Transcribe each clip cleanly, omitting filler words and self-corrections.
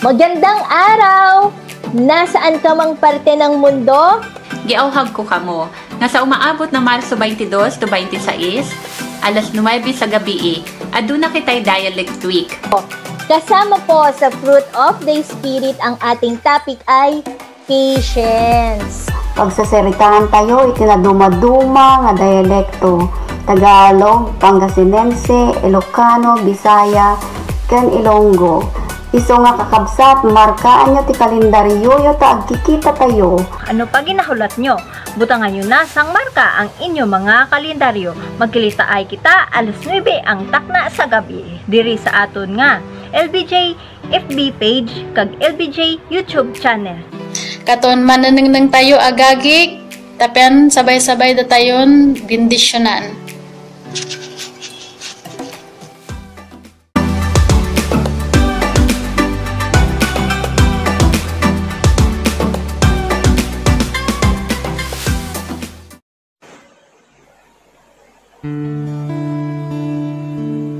Magandang araw! Nasaan ka mang parte ng mundo? Giauhag ko kamo, nga sa umaabot na Marso 22 to 26, alas 9 sa gabi, aduna kitay Dialect Week. Kasama po sa Fruit of the Spirit, ang ating topic ay patience. Pagsaseritaan tayo, itinaduma-duma nga dialekto. Tagalog, Pangasinense, Ilocano, Bisaya, ken Ilonggo. Iso nga kakabsat, markaan nyo ti kalendaryo yo ta agkikita tayo. Ano pa ginahulat nyo? Butangan nyo na sang marka ang inyo mga kalendaryo. Magkilita ay kita alas 9 ang takna sa gabi. Diri sa aton nga LBJ FB page kag LBJ YouTube channel. Katon mananang tayo agagik, tapian sabay-sabay da tayon bindisyonan.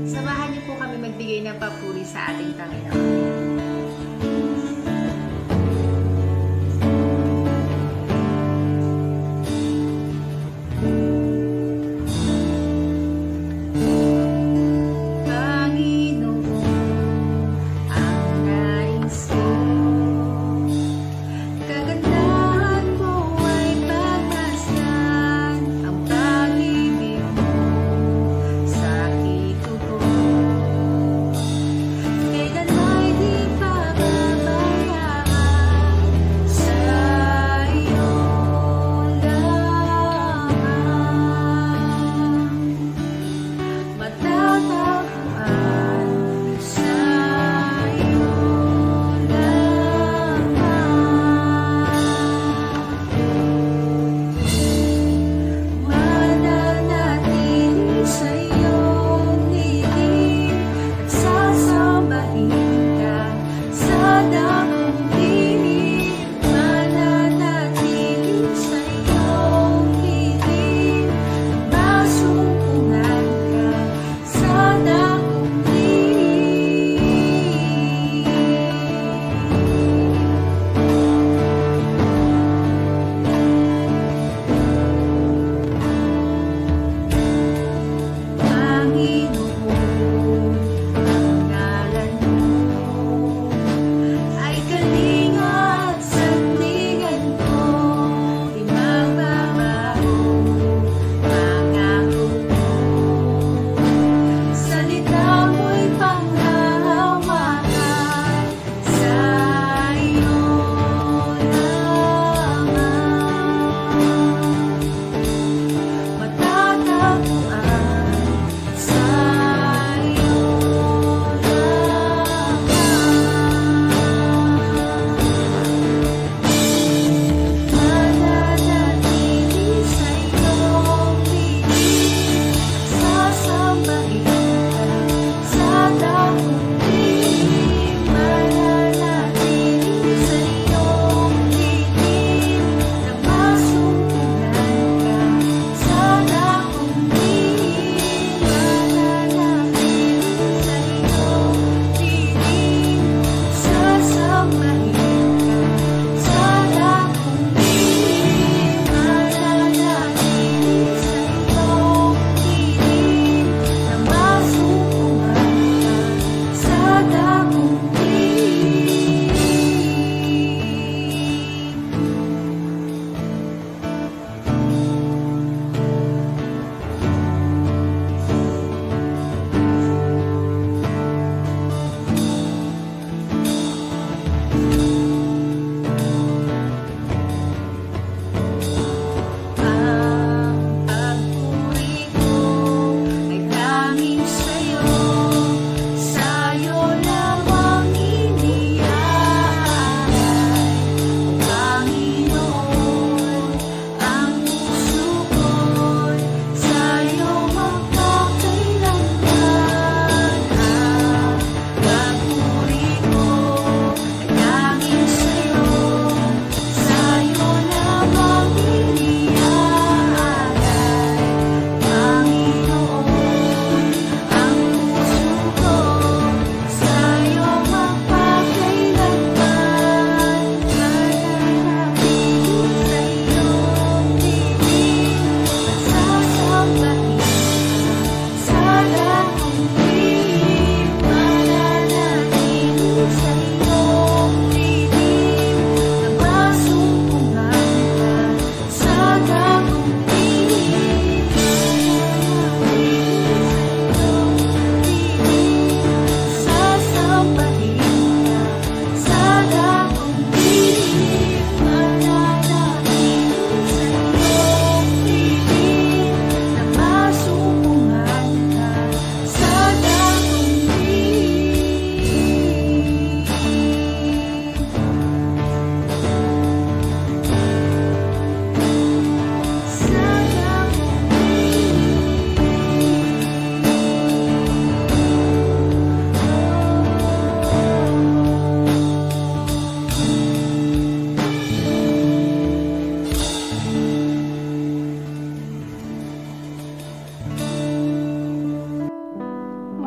Samahan niyo po kami magbigay ng papuri sa ating Panginoon.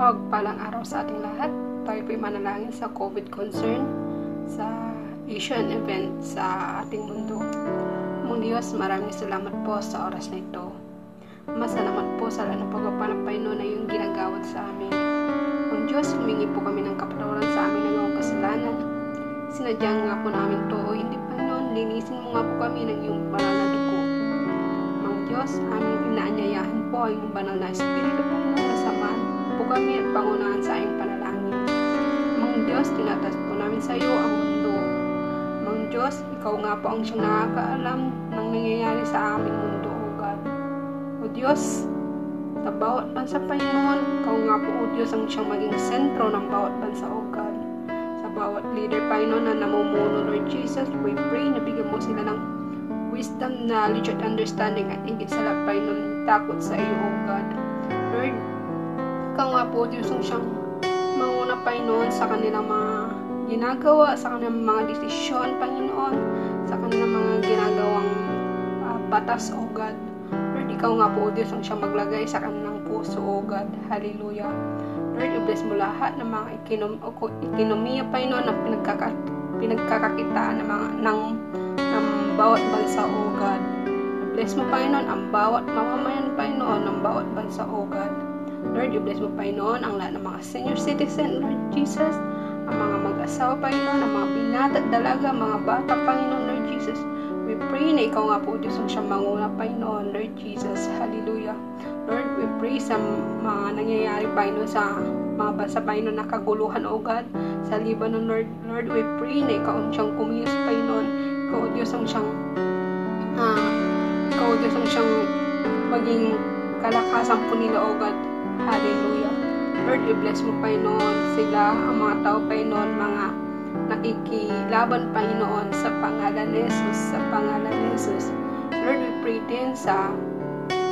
Magpalang araw sa ating lahat. Tayo po'y manalangin sa COVID concern, sa Asian event sa ating mundo. Amang Diyos, maraming salamat po sa oras na ito. Masalamat po sa lahat ng pagpapalapay no na yung ginagawad sa amin. Ang Diyos, humingi po kami ng kapatawaran sa amin ng mga kasalanan. Sinadyang nga po namin to, o hindi Panginoon, linisin mo nga po kami ng iyong banal na dugo. Ang Diyos, aming inaanyayahan po ang iyong banal na Espiritu Panginoon na samahan po kami at pangunahan sa iyong panalangin. Ang Diyos, tinatas po namin sa iyo ang mundo. Ang Diyos, ikaw nga po ang siyang nakakaalam ng nangyayari sa aming mundo, O God. O Diyos, sa bawat bansa, Panginoon, ikaw nga po, O Diyos, ang siyang maging sentro ng bawat bansa, O God. Sa bawat leader, Panginoon, na namumuno, Lord Jesus, we pray na bigyan mo sila ng wisdom, knowledge, at understanding at higit sa lahat, Panginoon, takot sa iyo, O God. Lord, ikaw nga po, Diyos, ang siyang manguna, Panginoon, sa kanilang mga ginagawa, sa kanilang mga desisyon, Panginoon, sa kanilang mga ginagawang batas, O God. Lord, ikaw nga po, Diyos, ang siyang maglagay sa kanilang puso, O God. Hallelujah. Lord, i-bless mo lahat ng mga ekonomiya, Panginoon, na pinagkakakitaan ng bawat bansa, O God. I-bless mo, Panginoon, ang bawat mamamayan, Panginoon, ng bawat bansa, O God. Lord, i-bless mo, Panginoon, ang lahat ng mga senior citizen, Lord Jesus, ang mga mag-asawa, Panginoon, ang mga binata at dalaga, mga bata, Panginoon, Lord Jesus. We pray na ikaw nga po, Diyos, ang siyang manguna, Panginoon, Lord Jesus. Hallelujah. Lord, we pray sa mga nangyayari, Panginoon, sa mga bansa, Panginoon, na kaguluhan, O God, sa Lebanon, Lord. Lord, we pray na ikaw ang siyang kumilos, Panginoon. Ikaw, Diyos, ang siyang maging kalakasan po nila, O God. Hallelujah. Lord, i-bless mo, Panginoon, sila, ang mga tao, Panginoon, mga nakikilaban, Panginoon, sa pangalan ni Jesus, sa pangalan ni Jesus. Lord, we pray din sa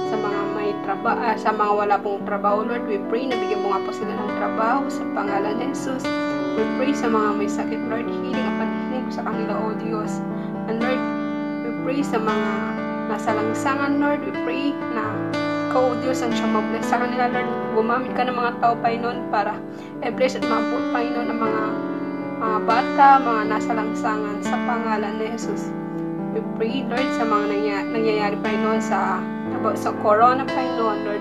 mga may trabaho, sa mga wala pong trabaho, Lord, we pray na bigyan mo nga po sila ng trabaho sa pangalan ni Jesus. We pray sa mga may sakit, Lord, healing ang panhiling ko sa kanila, O Diyos. And Lord, we pray sa mga nasa langsangan, Lord, we pray na ikaw, O Diyos, ang siyang mag-bless sa kanila, Lord. Gumamit ka ng mga tao, Panginoon, para i-bless at maabot, Panginoon, ng mga bata, mga nasa langsangan, sa pangalan ni Jesus. We pray, Lord, sa mga nangyayari, Panginoon, sa corona, Panginoon, Lord.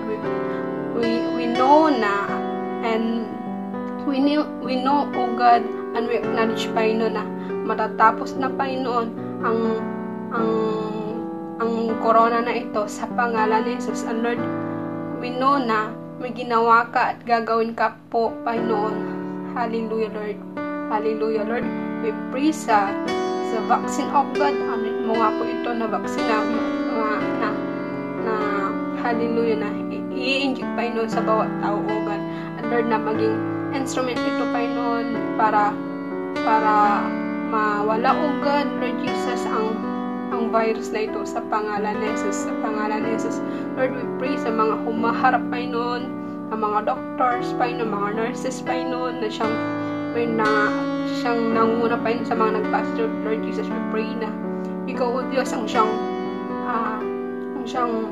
We know na, and we know, O God, and we acknowledge, Panginoon, na matatapos na, Panginoon, ang corona na ito sa pangalan ni Jesus. And Lord, we know na may ginawa ka at gagawin ka po, Panginoon. Hallelujah, Lord. Hallelujah, Lord. We pray sa vaccine of God. Ano mo nga po ito na vaccine na hallelujah, na i-inject, Panginoon, sa bawat tao, O God. And Lord, na maging instrument ito, Panginoon, para mawala, O God, Lord Jesus, ang virus na ito sa pangalan ni Jesus, sa pangalan ni Jesus. Lord, we pray sa mga humaharap, Panginoon, ang mga doctors, Panginoon, mga nurses, Panginoon, na siyang nanguna, Panginoon, sa mga nagpastor, Lord Jesus. We pray na ikaw, O Diyos, ang siyang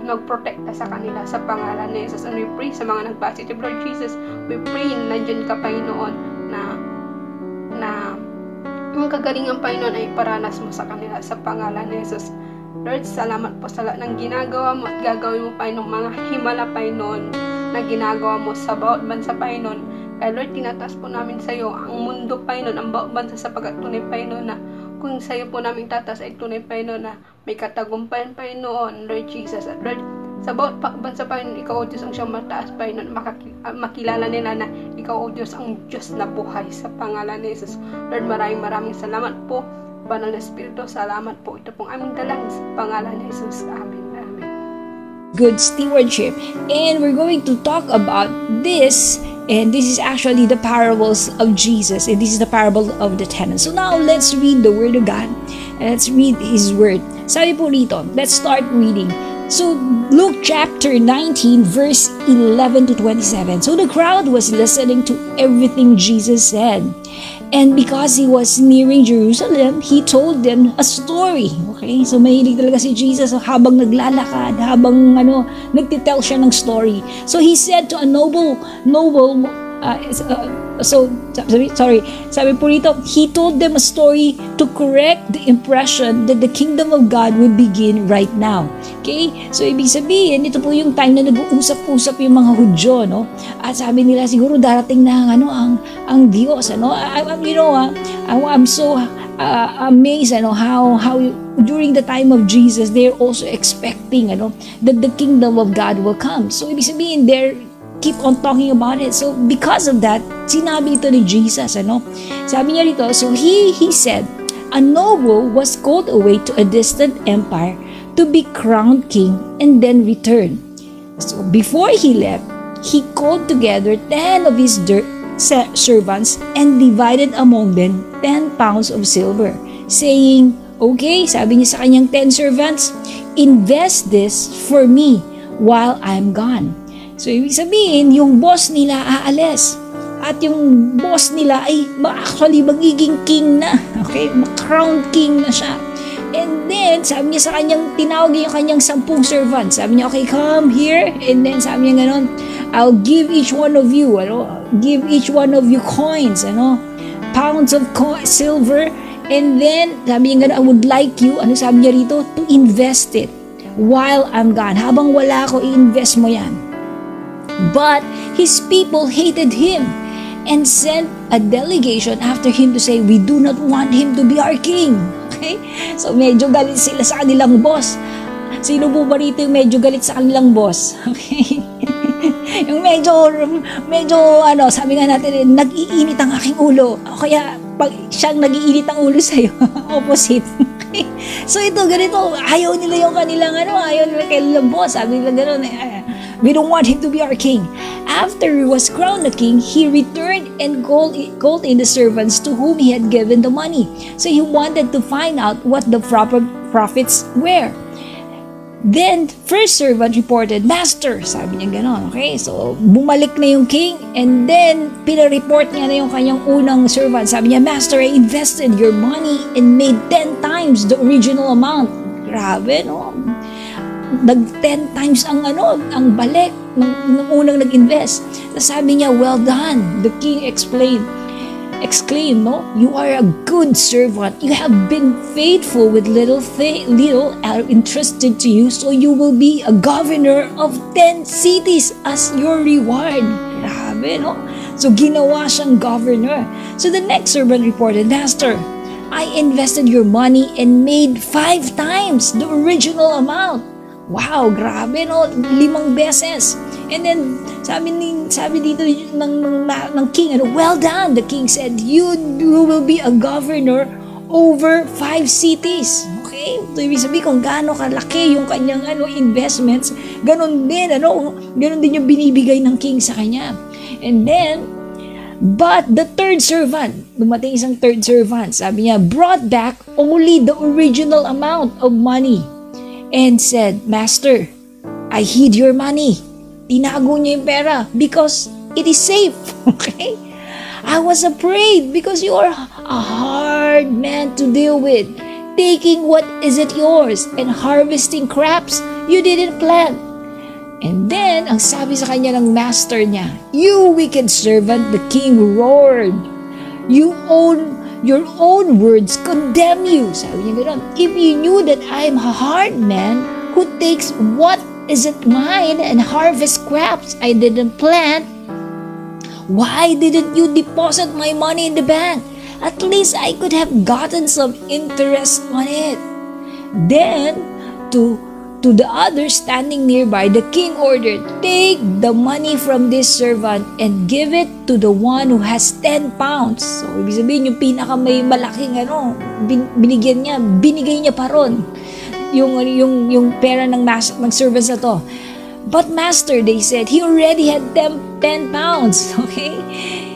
nagprotekta sa kanila sa pangalan ni Jesus. And we pray sa mga nagpositive, Lord Jesus. We pray na nandiyan ka, Panginoon, na ang kagalingan, Panginoon, ay paranas mo sa kanila sa pangalan ni Jesus. Lord, salamat po sa lahat ng ginagawa mo at gagawin mo, Panginoon, mga himala, Panginoon, na ginagawa mo sa bawat bansa, Panginoon. Kaya Lord, tinataas po namin sa iyo ang mundo, Panginoon, ang bawat bansa, sa pagkatunay, Panginoon, na kung sa iyo po namin tatas ay tunay, Panginoon, na may katagumpayan, Panginoon, Lord Jesus. At Lord, sa bawat bansa, Panginoon, ikaw, O Diyos, ang siyang mataas, Panginoon, makilala nila na ikaw, O Diyos, ang Diyos na buhay sa pangalan ni Jesus. Lord, maraming salamat po, Banal na Espiritu, salamat po. Ito pong aming dalangin sa pangalan ni Jesus. Amen. Amen. Good stewardship. And we're going to talk about this. And this is actually the parables of Jesus. And this is the parable of the tenants. So now, let's read the Word of God. And let's read His Word. Sabi po rito, let's start reading. So, Luke chapter 19, verse 11 to 27. So, the crowd was listening to everything Jesus said. And because He was nearing Jerusalem, He told them a story. Okay? So, mahilig talaga si Jesus habang naglalakad, habang nagtitell siya ng story. So, He said to a noble Sabi po rito, he told them a story to correct the impression that the kingdom of God would begin right now. Okay? So, ibig sabihin, ito po yung time na nag-uusap-usap yung mga Hudyo, no? At sabi nila, siguro darating na ang Diyos, ano? I'm so amazed, how during the time of Jesus, they're also expecting, that the kingdom of God will come. So, ibig sabihin, they're keep on talking about it. So, because of that, sinabi ito ni Jesus, Sabi niya rito, so he said, a noble was called away to a distant empire to be crowned king and then return. So, before he left, he called together 10 of his servants and divided among them 10 pounds of silver, saying, okay, sabi niya sa kanyang 10 servants, invest this for me while I'm gone. So, ibig sabihin, yung boss nila aalis. At yung boss nila ay actually magiging king na. Okay? Crown king na siya. And then, sabi niya sa kanyang, tinawag niya yung kanyang 10 servants. Sabi niya, okay, come here. And then, sabi niya ganon, I'll give each one of you, give each one of you coins, pounds of silver. And then, sabi niya ganon, I would like you, sabi niya rito, to invest it while I'm gone. Habang wala ako, i-invest mo yan. But his people hated him and sent a delegation after him to say, we do not want him to be our king. Okay? So medyo galit sila sa kanilang boss. Sino po ba rito yung medyo galit sa kanilang boss? Okay? Yung medyo, sabi nga natin, nag-iinit ang aking ulo. O kaya, pag siyang nag-iinit ang ulo sa'yo, opposite. Okay? So ito, ganito, ayaw nila yung kanilang, ayaw nila kanilang boss. Sabi nila gano'n, we don't want him to be our king. After he was crowned a king, he returned and called in the servants to whom he had given the money. So he wanted to find out what the profits were. Then, first servant reported, Master, sabi niya gano'n. Okay, so bumalik na yung king and then pinareport niya na yung kanyang unang servant. Sabi niya, Master, I invested your money and made 10 times the original amount. Grabe, no? 10 times ang balik ng unang nag-invest. Sabi niya, well done. The king exclaimed, you are a good servant. You have been faithful with little are entrusted to you, so you will be a governor of 10 cities as your reward. Grabe, no? So ginawa siyang governor. So the next servant reported, Master, I invested your money and made 5 times the original amount. Wow, grabe, no? 5 beses. And then, sabi dito ng king, well done. The king said, you will be a governor over 5 cities. Okay? So, ibig sabihin kung gaano kalaki yung kanyang investments, ganon din yung binibigay ng king sa kanya. And then, but the third servant, dumating isang third servant, sabi niya, brought back only the original amount of money. And said, Master, I hid your money. Tinago niya yung pera because it is safe. Okay? I was afraid because you are a hard man to deal with, taking what isn't yours and harvesting crops you didn't plant. And then, ang sabi sa kanya ng master niya, you wicked servant, the king roared. Your own words condemn you. Sabi niya gano'n, if you knew that I am a hard man who takes what isn't mine and harvests crops I didn't plant, why didn't you deposit my money in the bank? At least I could have gotten some interest on it. Then, to the others standing nearby, the king ordered, take the money from this servant and give it to the one who has 10 pounds. So, ibig sabihin, yung pinaka may malaking binigay niya pa ron. Yung pera ng servants na to. But master, they said, he already had 10 pounds. Okay?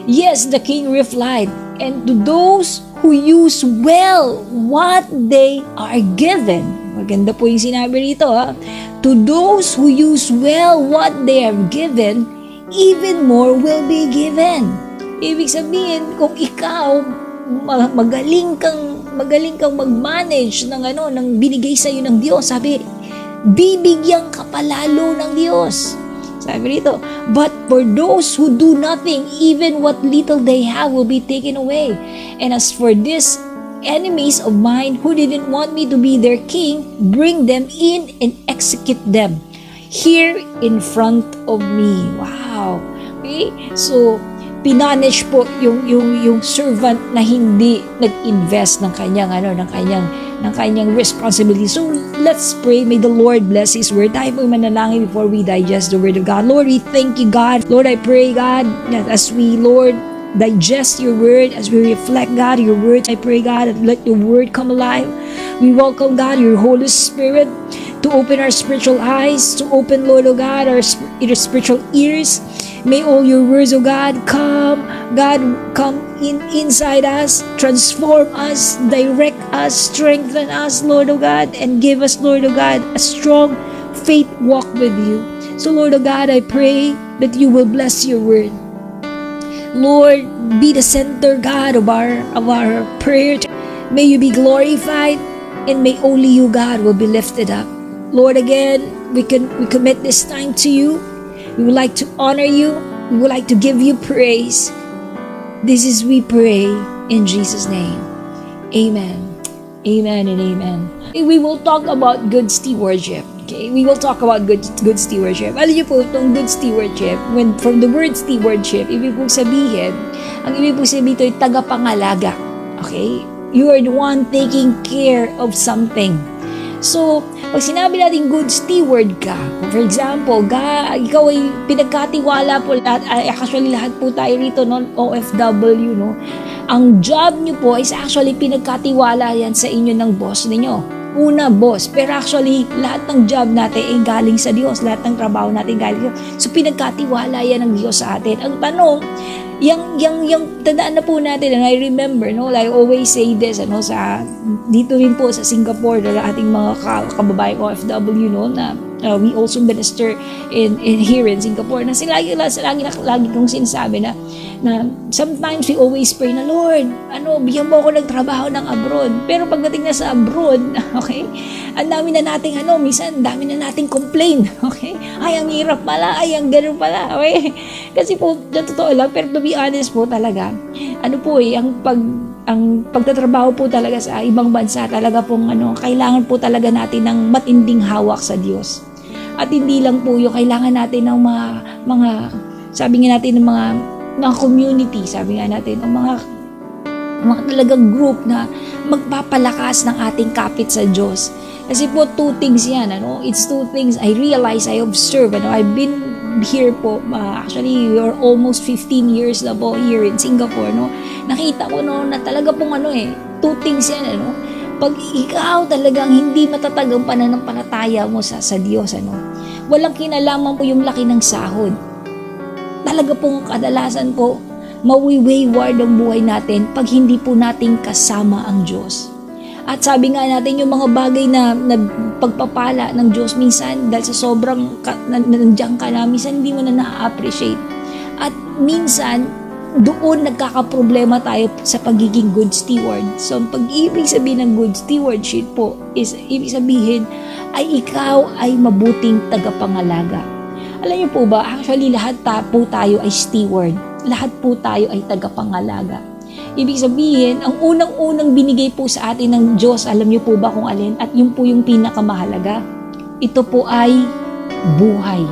Yes, the king replied, and to those who use well what they are given. Maganda po yung sinabi rito, ha? To those who use well what they are given, even more will be given. Ibig sabihin, kung ikaw magaling kang mag-manage ng binigay sa iyo ng Diyos, sabi, bibigyan ka palalo ng Diyos. Sabi rito, but for those who do nothing, even what little they have will be taken away. And as for these enemies of mine who didn't want me to be their king, bring them in and execute them here in front of me. Wow. Okay? So, pinanish po yung servant na hindi nag-invest ng kanyang responsibility. So let's pray. May the Lord bless His word. Tayo po manalangin before we digest the word of God. Lord, we thank you, God. Lord, I pray, God, that as we, Lord, digest your word, as we reflect, God, your word, I pray, God, that let your word come alive. We welcome, God, your Holy Spirit to open our spiritual eyes, to open, Lord, oh God, our spiritual ears. May all your words, oh God, come inside us, transform us, direct us, strengthen us, Lord, oh God, and give us, Lord, oh God, a strong faith walk with you. So, Lord, oh God, I pray that you will bless your word. Lord, be the center, God, of our prayer. May you be glorified, and may only you, God, will be lifted up. Lord, again, we commit this time to you. We would like to honor you. We would like to give you praise. This is we pray in Jesus' name. Amen. Amen and amen. We will talk about good stewardship. Okay? We will talk about good stewardship. Alam niyo po, itong good stewardship, from the word stewardship, ibig po sabihin, ang ibig po sabihin ito ay tagapangalaga. Okay? You are the one taking care of something. So, pag sinabi natin good steward ka, for example, ikaw ay pinagkatiwala po, actually lahat po tayo rito, no, OFW, no, ang job nyo po is actually pinagkatiwala yan sa inyo ng boss ninyo. Una, boss, pero actually, lahat ng job natin ay galing sa Diyos, lahat ng trabaho natin galing sa Diyos. So, pinagkatiwala yan ng Diyos sa atin. Ang tanong, yung tandaan na po natin, and I remember, no, I always say this, dito rin po sa Singapore, na ating mga kababaeng OFW, no, na we also minister in here in Singapore, na lagi kong sinasabi na sometimes we always pray na, Lord, bigyan mo ako ng trabaho ng abroad. Pero pagdating na sa abroad, okay, ang dami na nating minsan dami na nating complain, okay? Ay, ang hirap pala, ay, ang ganun pala, okay? Kasi po, na totoo lang, pero to be honest po talaga, ang pagtatrabaho po talaga sa ibang bansa, talaga pong kailangan po talaga natin ng matinding hawak sa Diyos. At hindi lang po yung kailangan natin ng mga sabi nga natin ng mga community, sabi nga natin, ng mga talagang group na magpapalakas ng ating kapit sa Diyos. Kasi po, two things yan, it's two things I realize, I observe, I've been here po, actually, we're almost 15 years na po here in Singapore, nakita ko, na talaga pong two things yan, pag ikaw talagang hindi matatag ang pananampalataya mo sa Diyos, walang kinalaman po yung laki ng sahod. Talaga pong kadalasan po, mawi-wayward ang buhay natin pag hindi po natin kasama ang Diyos. At sabi nga natin, yung mga bagay na pagpapala ng Diyos, minsan, dahil sa sobrang nandiyan ka na, minsan hindi mo na na-appreciate. At minsan, doon nagkakaproblema tayo sa pagiging good steward. So, ang pag-ibig sabihin ng good stewardship po is, ibig sabihin, ay ikaw ay mabuting tagapangalaga. Alam niyo po ba, actually lahat po tayo ay steward. Lahat po tayo ay tagapangalaga. Ibig sabihin, ang unang-unang binigay po sa atin ng Diyos, alam niyo po ba kung alin? At yun po yung pinakamahalaga. Ito po ay buhay.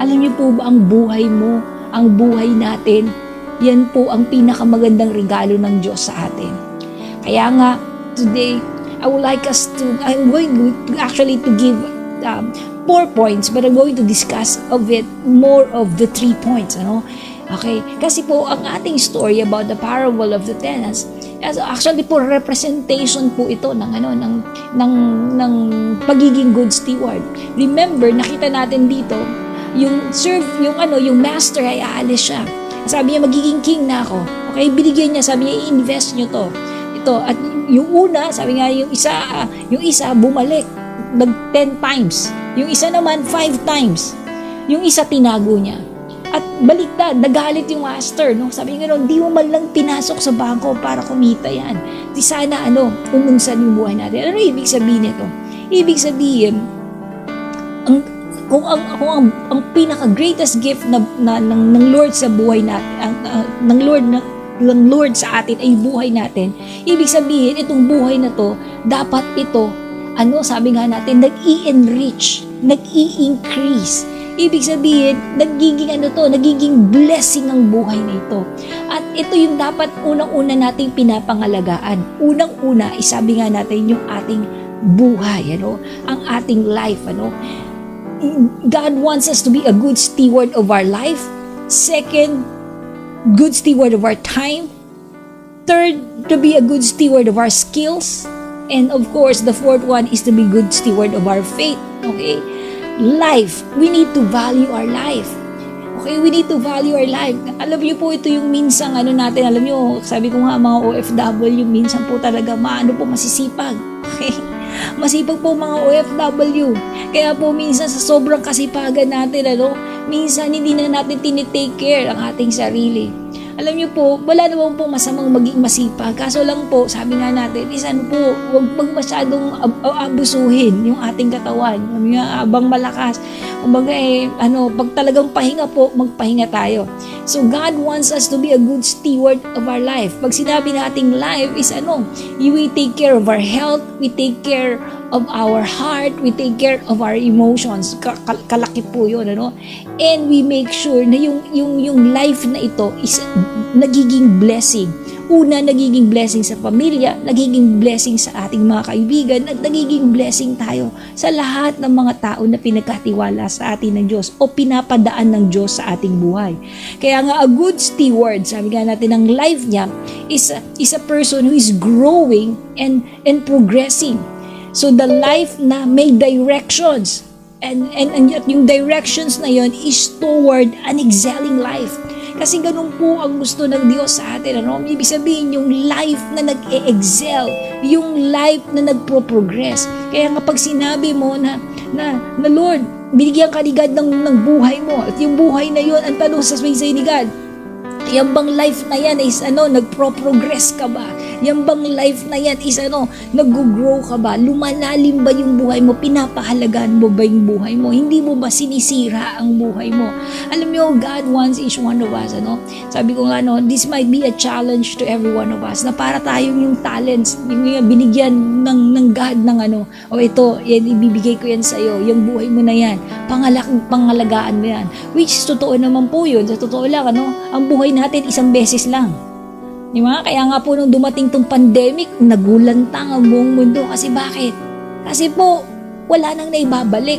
Alam niyo po ba ang buhay mo, ang buhay natin, yan po ang pinakamagandang regalo ng Diyos sa atin. Kaya nga, today, I'm going to actually to give 4 points, but I'm going to discuss of it more of the 3 points, Okay? Kasi po, ang ating story about the parable of the talents, actually po, representation po ito ng pagiging good steward. Remember, nakita natin dito, yung master ay aalis siya. Sabi niya, magiging king na ako. Okay? Binigyan niya, sabi niya, i-invest niyo to. Ito, at yung una, sabi nga, yung isa bumalik, 10 times. Yung isa naman, 5 times. Yung isa, tinago niya. At baliktad, nagalit yung master, Sabi niya, di mo man lang pinasok sa bangko para kumita yan. Di sana, umunsan yung buhay natin. Ano ibig sabihin nito? Ibig sabihin, ang pinaka-greatest gift ng Lord sa buhay natin, ng Lord sa atin ay buhay natin. Ibig sabihin, itong buhay na to, dapat ito, sabi nga natin, nag-i-enrich, nag-i-increase. Ibig sabihin, nagiging blessing ang buhay na ito. At ito yung dapat unang-una nating pinapangalagaan. Unang-una, isabi nga natin yung ating buhay, ang ating life, God wants us to be a good steward of our life. Second, good steward of our time. Third, to be a good steward of our skills. And of course, the fourth one is to be good steward of our faith. Okay? Life. We need to value our life. Okay? We need to value our life. Alam niyo po, ito yung minsang natin. Alam niyo, sabi ko nga mga OFW, minsan po talaga masisipag. Okay? Masipag po mga OFW. Kaya po minsan sa sobrang kasipagan natin, minsan hindi na natin tinitake care ang ating sarili. Alam niyo po, wala naman po masamang maging masipag. Kaso lang po, sabi nga natin, huwag masyadong abusuhin yung ating katawan. Abang malakas. Kumbaga pag talagang pahinga po, magpahinga tayo. So God wants us to be a good steward of our life. Pag sinabi nating life is we take care of our health, we take care of our heart, we take care of our emotions. Kalaki po yun, And we make sure na yung life na ito is nagiging blessing. Una, nagiging blessing sa pamilya, nagiging blessing sa ating mga kaibigan, at nagiging blessing tayo sa lahat ng mga tao na pinagkatiwala sa atin ng Diyos o pinapadaan ng Diyos sa ating buhay. Kaya nga, a good steward, sabi nga natin, ang life niya is a person who is growing and progressing. So the life na may directions, and yung directions na yon is toward an excelling life. Kasi ganun po ang gusto ng Diyos sa atin. Ibig sabihin, yung life na nag-e-excel, yung life na nagpro-progress. Kaya nga pag sinabi mo na Lord, binigyan ka ni God ng buhay mo, at yung buhay na yon, ang tanong sa sa'yo ni God, yan bang life na yan is nagpro-progress ka ba? Yan bang life na yan is nag-grow ka ba? Lumalalim ba yung buhay mo? Pinapahalagaan mo ba yung buhay mo? Hindi mo ba sinisira ang buhay mo? Alam mo, God wants each one of us, Sabi ko nga, this might be a challenge to every one of us, na para tayong yung talents, yung binigyan ng God ng ito, yan, ibibigay ko yan sa'yo, yung buhay mo na yan, pangalagaan mo yan. Which is totoo naman po yun. Sa totoo lang, ang buhay natin isang beses lang. Di ba? Kaya nga po nung dumating tong pandemic, nagulantang ang buong mundo. Kasi bakit? Kasi po, wala nang naibabalik.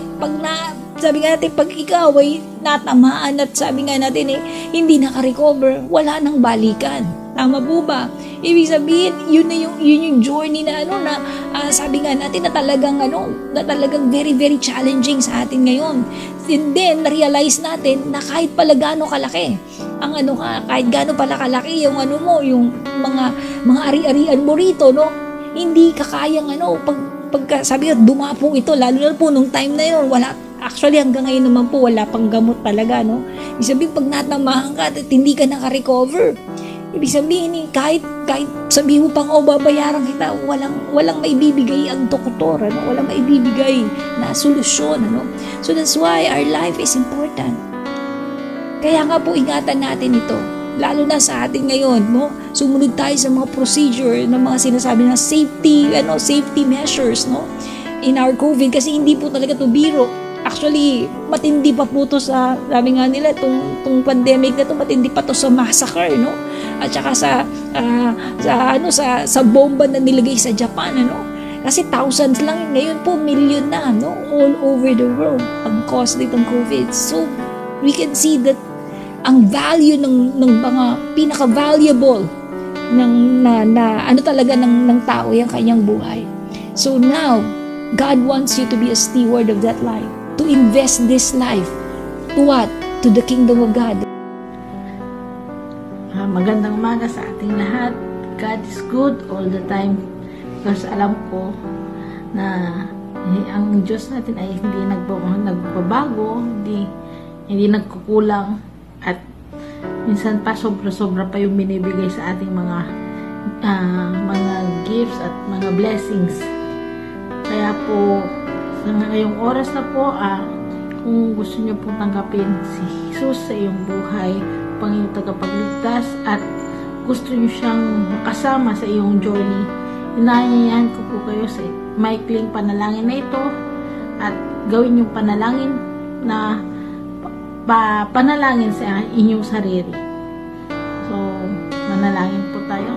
Sabi nga natin, pag ikaw ay natamaan at sabi nga natin hindi naka-recover, wala nang balikan. Tama po ba? Ibig sabihin, yun yung journey na sabi nga natin na talagang very, very challenging sa atin ngayon. And then, na-realize natin na kahit pala gaano kalaki, kahit gaano pala kalaki yung yung mga ari-arian mo rito, hindi kakayang pagka sabi nga, dumapo ito, lalo na po nung time na yun, actually hanggang ngayon naman po, wala pang gamot talaga, Ibig sabihin, pag natamahan ka at hindi ka naka-recover, ibig sabihin, kahit sabihin mo pang, babayaran kita, walang maibibigay ang doktor, walang maibibigay na solusyon, So that's why our life is important. Kaya nga po, ingatan natin ito. Lalo na sa atin ngayon, sumunod tayo sa mga procedure ng mga sinasabi na safety measures, in our COVID, kasi hindi po talaga to biro. Actually, matindi pa po to sabi nga nila, itong pandemic na to, matindi pa to sa massacre, At saka sa bomba na nilagay sa Japan, Kasi thousands lang, ngayon po million na, all over the world ang cause nitong COVID. So, we can see that ang value ng mga pinaka-valuable talaga ng tao yung kanyang buhay. So now, God wants you to be a steward of that life, to invest this life to what? To the kingdom of God. Magandang umaga sa ating lahat. God is good all the time. Because alam ko na ang Diyos natin ay hindi nagbabago, hindi nagkukulang, at minsan pa sobra-sobra pa yung binibigay sa ating mga gifts at mga blessings. Kaya po, sa ngayong oras na po, kung gusto niyo pong tanggapin si Jesus sa iyong buhay, Panginoon tagapagligtas, at gusto niyo siyang makasama sa iyong journey, inaanyayahan ko po kayo sa maikling panalangin na ito at gawin yung panalangin na panalangin sa inyong sarili. So, manalangin po tayo.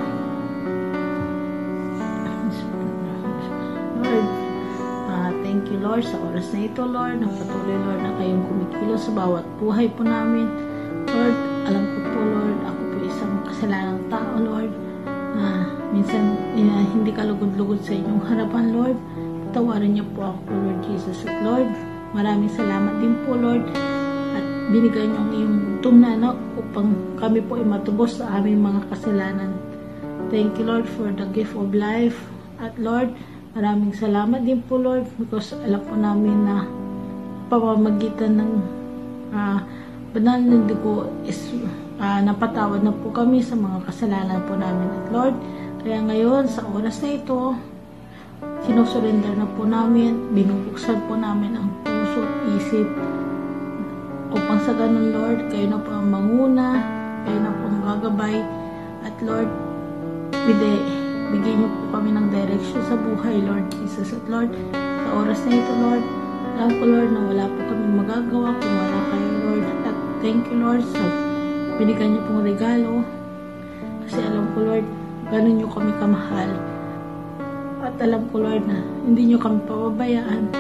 Lord, thank you Lord sa oras na ito, Lord, na patuloy Lord na kayong kumikilos sa bawat buhay po namin. Lord, alam ko po Lord, ako po isang kasalanang tao, Lord, minsan hindi ka lugod-lugod sa inyong harapan, Lord. Tawarin niyo po ako, Lord Jesus. At Lord, maraming salamat din po, Lord, at binigay niyo ang iyong bugtong na anak upang kami po ay matubos sa aming mga kasalanan. Thank you, Lord, for the gift of life. At Lord, maraming salamat din po, Lord, because alam po namin na pamamagitan ng banal na dugo is napatawad na po kami sa mga kasalanan po namin. At Lord, kaya ngayon sa oras na ito, sinusurrender na po namin, binubuksan po namin ang puso at isip upang sa ganun, Lord, kayo na po ang manguna, kayo na po ang gagabay, at Lord, bigyan niyo po kami ng direction sa buhay, Lord Jesus. At Lord, sa oras na ito, Lord, alam ko, Lord, na wala po kami magagawa kung wala kayo, Lord. At thank you, Lord, sa binigyan niyo pong regalo, kasi alam ko, Lord, ganun niyo kami kamahal. At alam ko, Lord, na hindi niyo kami pababayaan,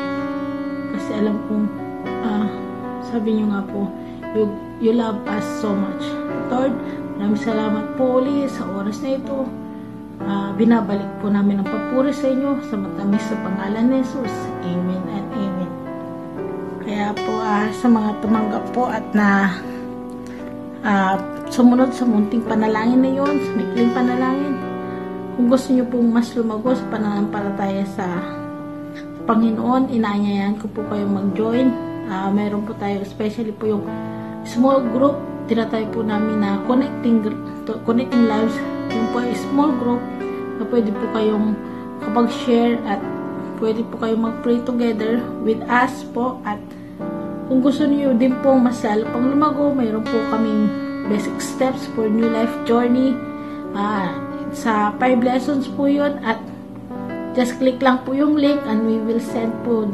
kasi alam kong sabi niyo nga po, you love us so much. Lord, maraming salamat po ulit sa oras na ito. Binabalik po namin ang papuri sa inyo sa matamis sa pangalan ni Jesus. Amen and amen. Kaya po sa mga tumanggap po at na sumunod sa munting panalangin na yun, sa mikling panalangin, kung gusto nyo pong mas lumago sa pananampalataya sa Panginoon, inaanyayahan ko po kayong mag-join. Meron po tayo, especially po yung small group, tinatay po namin na connecting lives. Yung po ay small group na pwede po kayong kapag-share at pwede po kayong mag-pray together with us po. At kung gusto niyo din po mas lalo pang lumago, mayroon po kaming basic steps for new life journey. Sa 5 lessons po yun, at just click lang po yung link and we will send po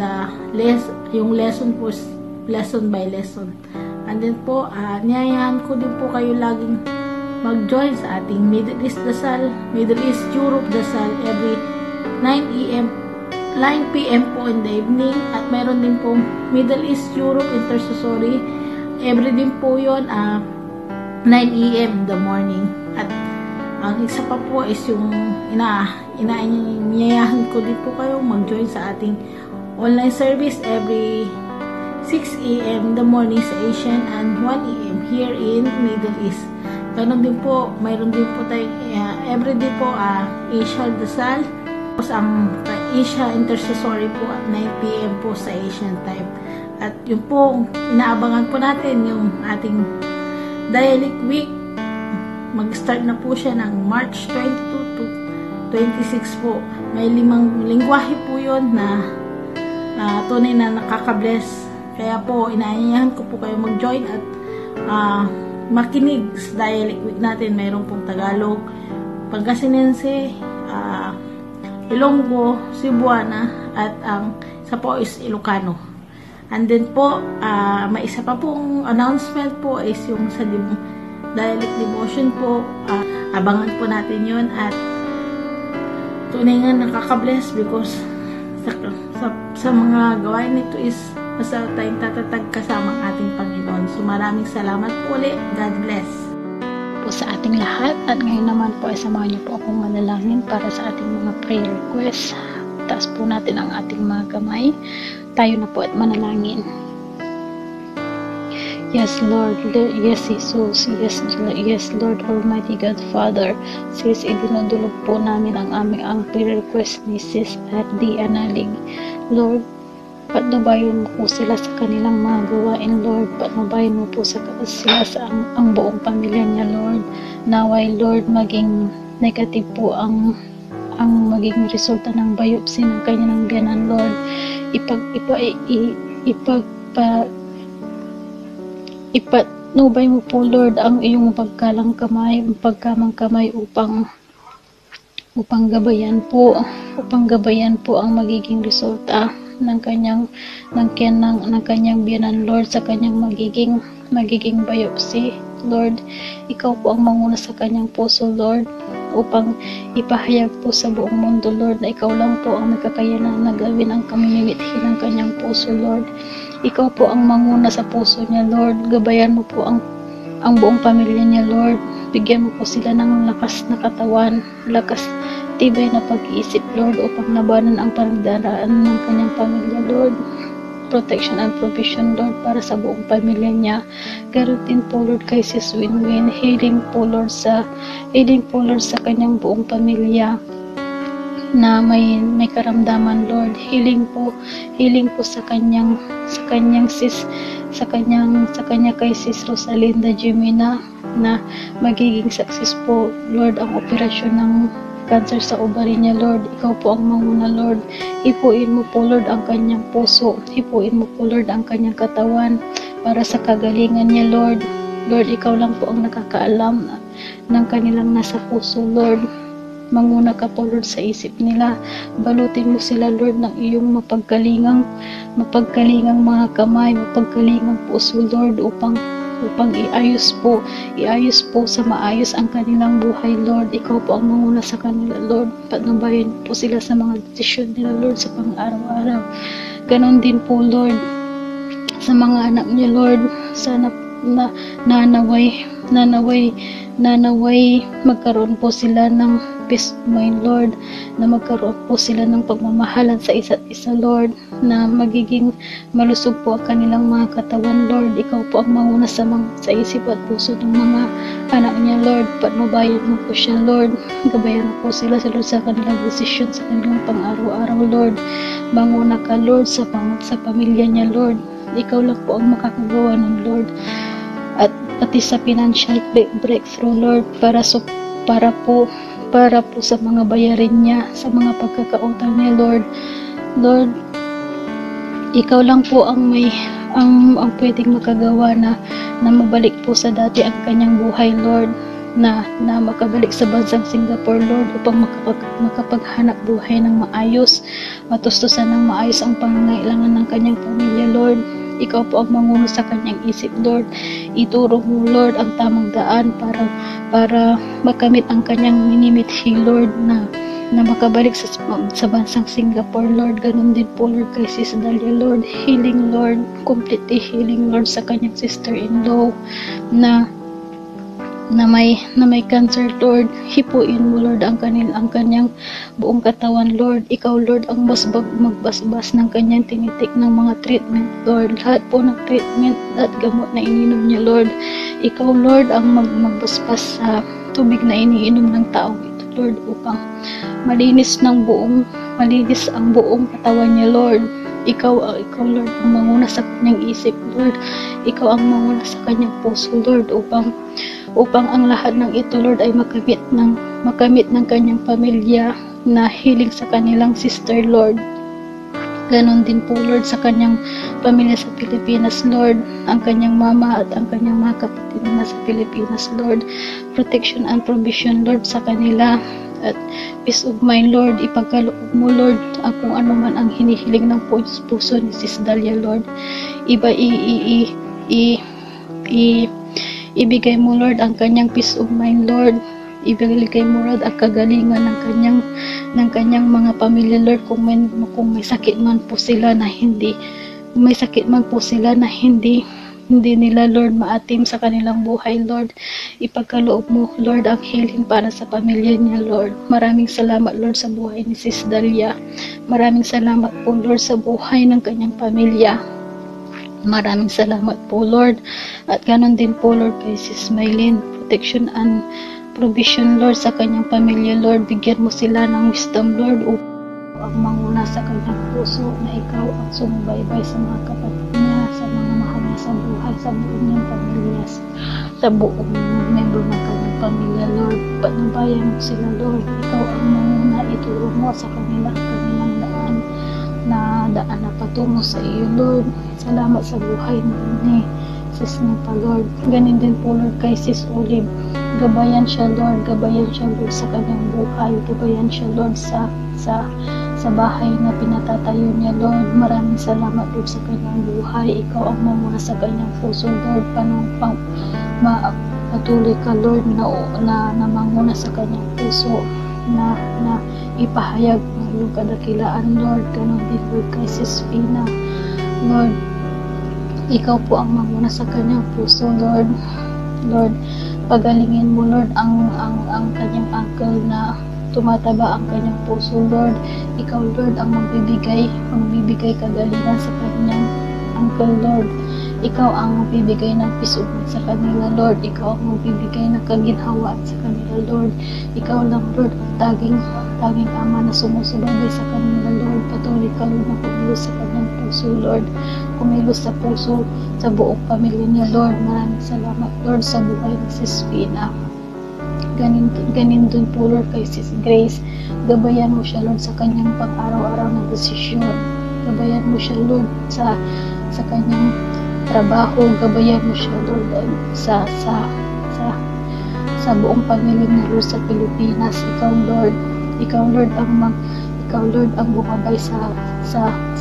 yung lesson po, lesson by lesson. And then po, niyayahan ko din po kayo laging mag-join sa ating Middle East Europe Dasal every 9 p.m. po in the evening. At meron din po Middle East Europe Intercessory every din po yun 9 a.m. in the morning. At ang isa pa po is yung inaanyayahan ko din po kayo mag-join sa ating online service every 6 a.m. in the morning sa Asian and 1 a.m. here in Middle East. Ganon din po, mayroon din po tayong everyday po Asia Dasal. Tapos ang Asia Intercessory po at 9 p.m. po sa Asian time. At yun po, inaabangan po natin yung ating Dialect Week. Mag-start na po siya ng March 22 to 26 po. May 5 lingwahe po yun na tunay na nakaka-bless. Kaya po, inaanyayahan ko po kayo mag-join at makinig sa Dialect Week natin. Mayroon pong Tagalog, Pangasinense, Ilonggo, Cebuana, at ang isa po is Ilocano. And then po, may isa pa pong announcement po is yung sa Dialect Devotion po. Abangan po natin yun at tunay nga nakaka-bless because sa mga gawain nito is basta tayong tatatag kasama ang ating Panginoon. So maraming salamat po ulit. God bless po sa ating lahat. At ngayon naman po ay samahan niyo po akong manalangin para sa ating mga prayer requests. Taas po natin ang ating mga kamay. Tayo na po at manalangin. Yes, Lord. Yes, Jesus. Yes, Lord Almighty God, Father. Sis, idinudulog po namin ang prayer request ni Sis at di Analing. Lord, patnubayan mo po sila sa kanilang mga gawain, Lord. Patnubayan mo po sila sa ang buong pamilya niya, Lord. Naway, Lord, maging negative po ang maging resulta ng ipatnubay mo po Lord ang iyong pagkamang kamay upang gabayan po ang magiging resulta ng kanyang biyanan Lord, sa kanyang magiging biopsy Lord. Ikaw po ang manguna sa kanyang puso Lord, upang ipahayag po sa buong mundo Lord na ikaw lang po ang may kakayanan na gawin ang kamimithi ng kanyang puso Lord. Ikaw po ang manguna sa puso niya Lord. Gabayan mo po ang buong pamilya niya Lord. Bigyan mo po sila ng lakas na katawan, lakas tibay na pag-iisip Lord, upang labanan ang panagdaraan ng kanyang pamilya Lord. Protection and provision Lord para sa buong pamilya niya. Ganoon din po Lord kay Sis Winwin. Healing po Lord sa kanyang buong pamilya na may karamdaman Lord. Healing po sa kanya kay Sis Rosalinda Jimena, na magiging success po Lord ang operasyon ng cancer sa ovary niya Lord. Ikaw po ang manguna Lord. Hipuin mo po Lord ang kanyang puso, hipuin mo po Lord ang kanyang katawan para sa kagalingan niya Lord. Lord, ikaw lang po ang nakakaalam ng kanilang nasa puso Lord. Manguna ka po Lord sa isip nila. Balutin mo sila Lord ng iyong mapagkalingang mga kamay, mapagkalingang puso Lord, upang iayos po sa maayos ang kanilang buhay Lord. Ikaw po ang manguna sa kanila Lord. Patnubayan po sila sa mga desisyon nila Lord sa pang-araw-araw. Ganon din po Lord sa mga anak niya Lord. Sana nanaway magkaroon po sila ng peace of mind Lord, na magkaroon po sila ng pagmamahalan sa isa't isa Lord, na magiging malusog po ang kanilang mga katawan Lord. Ikaw po ang manguna sa isip at puso ng mga anak niya Lord. Patnubayan mo po siya Lord. Gabayan mo po sila sa kanilang desisyon sa kanilang pang-araw-araw Lord. Manguna ka Lord sa pamilya niya Lord. Ikaw lang po ang makakagawa ng Lord. At pati sa financial breakthrough Lord, para po sa mga bayarin niya, sa mga pagkakautang niya Lord. Lord, ikaw lang po ang pwedeng makagawa na mabalik po sa dati ang kanyang buhay Lord, na makabalik sa bansang Singapore Lord, upang makapaghanap buhay ng maayos, matustusan ng maayos ang pangangailangan ng kanyang pamilya Lord. Ikaw po ang manguna sa kanyang isip Lord. Ituro mo Lord ang tamang daan para makamit ang kanyang minimithi Lord, na makabalik sa bansang Singapore Lord. Ganun din po Lord kay Sis Dalia Lord. Healing Lord, completely healing Lord sa kanyang sister-in-law na may cancer Lord. Hipuin mo Lord ang kanyang buong katawan Lord. Ikaw Lord ang magbasbas ng kanyang tinitik ng mga treatment Lord. Lahat po ng treatment at gamot na ininom niya Lord. Ikaw Lord ang magbasbas sa tubig na iniinom ng taong ito Lord, upang malinis ang buong katawan niya Lord. Ikaw Lord ang manguna sa kanyang isip Lord. Ikaw ang manguna sa kanyang puso Lord, upang ang lahat ng ito Lord ay makamit ng kanyang pamilya, na healing sa kanilang sister Lord. Ganon din po Lord sa kanyang pamilya sa Pilipinas Lord, ang kanyang mama at ang kanyang mga kapatid na sa Pilipinas Lord. Protection and provision Lord sa kanila, at peace of mind Lord. Ipagkaloob mo Lord kung ano man ang hinihiling ng puso ni Sis Dalia Lord. Ibigay mo Lord ang kanyang peace of mind Lord. Ibigay mo Lord ang kagalingan ng kanyang mga pamilya Lord, kung may sakit man po sila na hindi nila Lord maatim sa kanilang buhay Lord. Ipagkaloob mo Lord ang healing para sa pamilya niya Lord. Maraming salamat Lord sa buhay ni Sis Dalia. Maraming salamat po Lord sa buhay ng kanyang pamilya. Maraming salamat po Lord. At ganon din po Lord kay Sis Maylin. Protection and provision Lord sa kanyang pamilya Lord. Bigyan mo sila ng wisdom Lord, upang ang manguna sa kanyang puso, na ikaw ang sumubaybay sa mga kapatid niya, sa mga mahal niya sa buhay, sa buong niyang pamilya, sa buong member ng kanyang pamilya Lord. Patnubayan mo sila Lord. Ikaw ang manguna, ituro mo sa kanilang daan na patungo sa iyo Lord. Salamat sa buhay ni sis Nita, Lord. Ganin din po, Lord, kay sis Olive. Gabayan siya, Lord. Gabayan siya, Lord, sa kanyang buhay. Gabayan siya, Lord, sa bahay na pinatatayo niya, Lord. Maraming salamat, Lord, sa kanyang buhay. Ikaw ang mamuna sa kanyang puso, Lord. Patuloy ka, Lord, na manguna sa kanyang puso, na ipahayag ng iyong kadakilaan, Lord. Ganon din, Lord, kay sis Fina, Lord. Ikaw po ang manguna sa kanyang puso, Lord. Lord, pagalingin mo, Lord, ang kanyang uncle na tumataba ang kanyang puso, Lord. Ikaw, Lord, ang magbibigay kagalingan sa kanyang uncle, Lord. Ikaw ang magbibigay ng peace of mind sa kanila, Lord. Ikaw ang magbibigay ng kaginhawaan sa kanila, Lord. Ikaw lang, Lord, ang taging ama na sumusubaybay sa kanila, Lord. Patuloy ka, Lord, na kumilos sa kanyang puso, Lord. Kumilos sa puso, sa buong pamilya niya, Lord. Maraming salamat, Lord, sa buhay ni sis Fina. Ganin dun po, Lord, kay sis Grace. Gabayan mo siya, Lord, sa kanyang pang-araw-araw na desisyon. Gabayan mo siya, Lord, sa kanyang trabaho. Gabayan mo siya, Lord, sa buong pamilya niya, Lord, sa Pilipinas. Ikaw, Lord, ang bumabay sa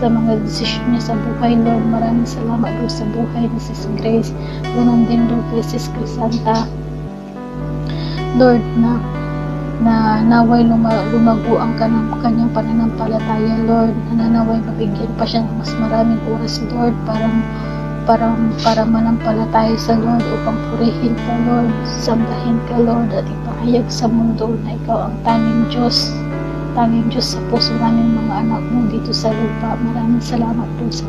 mga desisyon niya sa buhay, Lord. Maraming salamat, Lord, sa buhay ni sis Grace. Ganon din, Lord, kay sis Crisanta, Lord, na naway lumago ang kanyang pananampalataya, Lord. Nanaway mabigyan pa siya ng mas maraming oras, Lord, para manampalataya sa Lord, upang purihin ka, Lord, sambahin ka, Lord, at ipahayag sa mundo na ikaw ang tanging Diyos sa puso namin, mga anak mo dito sa lupa. Maraming salamat, Lord, sa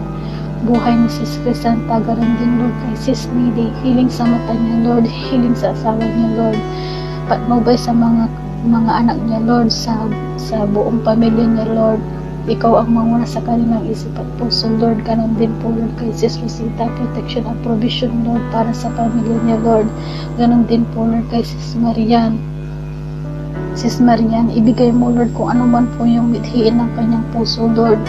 buhay ni sis Crisanta. Ganon din, Lord, kay sis Needy. Healing sa mata niya, Lord. Healing sa asawa niya, Lord. Patnubay sa mga anak niya, Lord, sa buong pamilya niya, Lord. Ikaw ang manguna sa kanilang isip at puso, Lord. Ganon din po, Lord, kay sis Rosita. Protection at provision, Lord, para sa pamilya niya, Lord. Ganon din po, Lord, kay sis Marian. Sis Marian, ibigay mo, Lord, kung ano man po yung mithiin ng kanyang puso, Lord.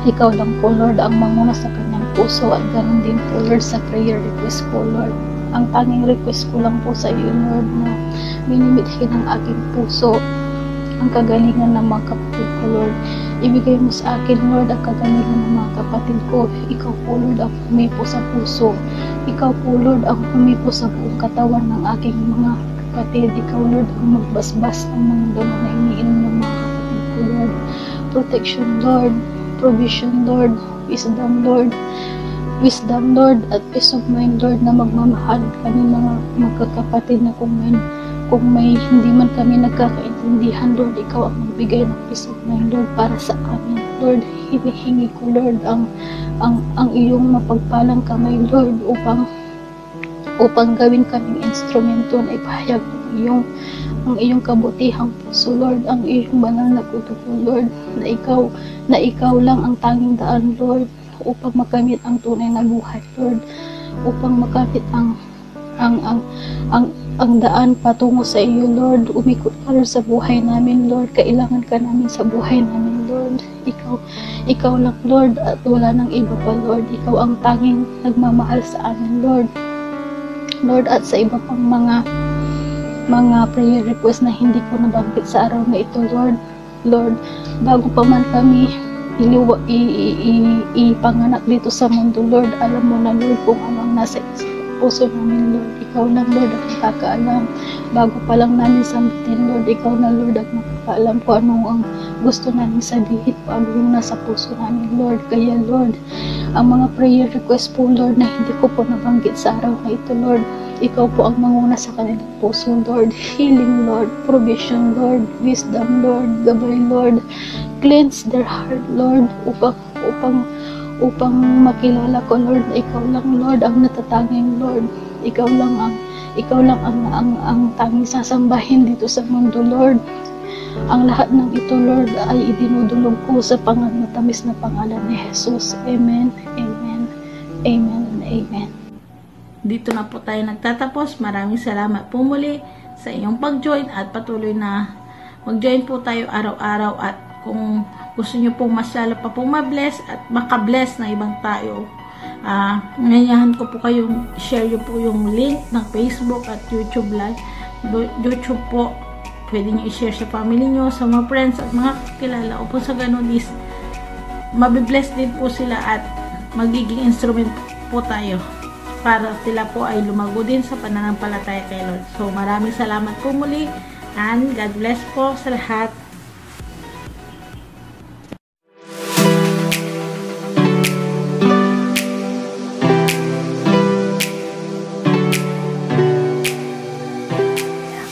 Ikaw lang po, Lord, ang manguna sa kanyang puso, at ganon din po, Lord, sa prayer request po, Lord. Ang tanging request ko lang po sa iyo, Lord, na minimithi ng aking puso ang kagalingan ng mga kapatid ko, Lord. Ibigay mo sa akin, Lord, ang kagalingan ng mga kapatid ko. Ikaw po, Lord, ang humipo sa puso. Ikaw po, Lord, ang humipo sa buong katawan ng aking mga kapatid. Ikaw, Lord, ang magbasbas ng mga gamot na iniinom ng mga kapatid ko, Lord. Protection, Lord. Provision, Lord. Wisdom, Lord, at peace of mind, Lord, na magmamahal kami mga magkakapatid na kung may hindi man kami nagkakaintindihan, Lord, ikaw ang magbigay ng peace of mind, Lord, para sa amin, Lord. Hinihingi ko, Lord, ang iyong mapagpalang kamay, Lord, upang gawin kaming instrumento na ipahayag ang iyong kabutihang puso, Lord, ang iyong banal na putupo, Lord, na ikaw lang ang tanging daan, Lord, upang makamit ang tunay na buhay, Lord, upang makamit ang daan patungo sa iyo, Lord. Umikot ka, Lord, sa buhay namin, Lord. Kailangan ka namin sa buhay namin, Lord. Ikaw lang, Lord, at wala nang iba pa, Lord. Ikaw ang tanging nagmamahal sa amin, Lord. Lord, at sa iba pang mga prayer request na hindi ko nabanggit sa araw na ito, Lord. Lord, bago pa man kami ipanganak dito sa mundo, Lord, alam mo na, Lord, kung ano ang nasa puso namin, Lord. Ikaw lang, Lord, ang nakakaalam. Bago pa lang namin sambitin, Lord, ikaw na, Lord, ang nakakaalam kung anong ang gusto namin sabihin, kung ano yung nasa puso namin, Lord. Kaya, Lord, ang mga prayer request po, Lord, na hindi ko po nabanggit sa araw na ito, Lord, ikaw po ang manguna sa kanilang puso, Lord. Healing, Lord. Provision, Lord. Wisdom, Lord. Gabay, Lord. Cleanse their heart, Lord, upang makilala ko, Lord, na ikaw lang, Lord, ang natatanging, Lord. Ikaw lang ang tanging sasambahin dito sa mundo, Lord. Ang lahat ng ito, Lord, ay idinudulog ko sa matamis na pangalan ni Jesus. Amen, amen, amen, and amen. Dito na po tayo nagtatapos. Maraming salamat po muli sa iyong pag-join, at patuloy na mag-join po tayo araw-araw, at kung gusto nyo pong mas lalo pa pong ma-bless at maka-bless na ibang tao, ngayahan ko po kayong share nyo po yung link ng Facebook at YouTube live. YouTube po, pwede nyo i-share sa family nyo, sa mga friends at mga kakilala. O po sa ganun is, mabibless din po sila at magiging instrument po tayo para sila po ay lumago din sa pananampalataya kay Lord. So, maraming salamat po muli and God bless po sa lahat.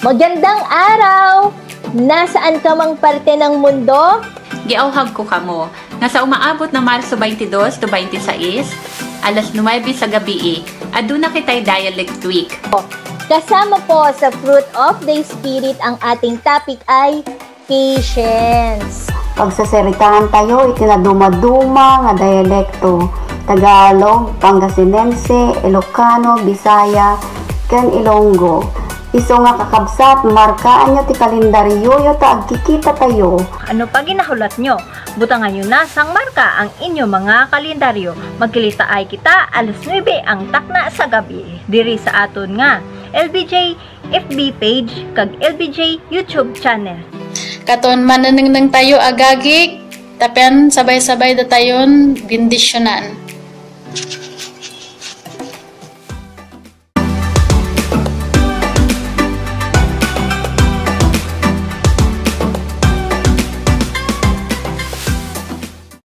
Magandang araw! Nasaan ka mang parte ng mundo? Giauhag ko kamo nga sa umaabot na Marso 22 to 26, alas 9 sa gabi, aduna kitay dialect week. Kasama po sa Fruit of the Spirit, ang ating topic ay patience. Pagsaseritaan tayo, itinaduma-duma nga dialekto. Tagalog, Pangasinense, Ilocano, Bisaya, ken Ilonggo. Iso nga kakabsat, markaan nyo ti kalendaryo yo ta agkikita tayo. Ano pa ginahulat nyo? Buta ngayon na sang marka ang inyo mga kalendaryo. Magkilita ay kita alas 9 ang takna sa gabi. Diri sa aton nga LBJ FB page kag LBJ YouTube channel. Katon mananang tayo agagik, tapen sabay-sabay da tayon bindisyonan.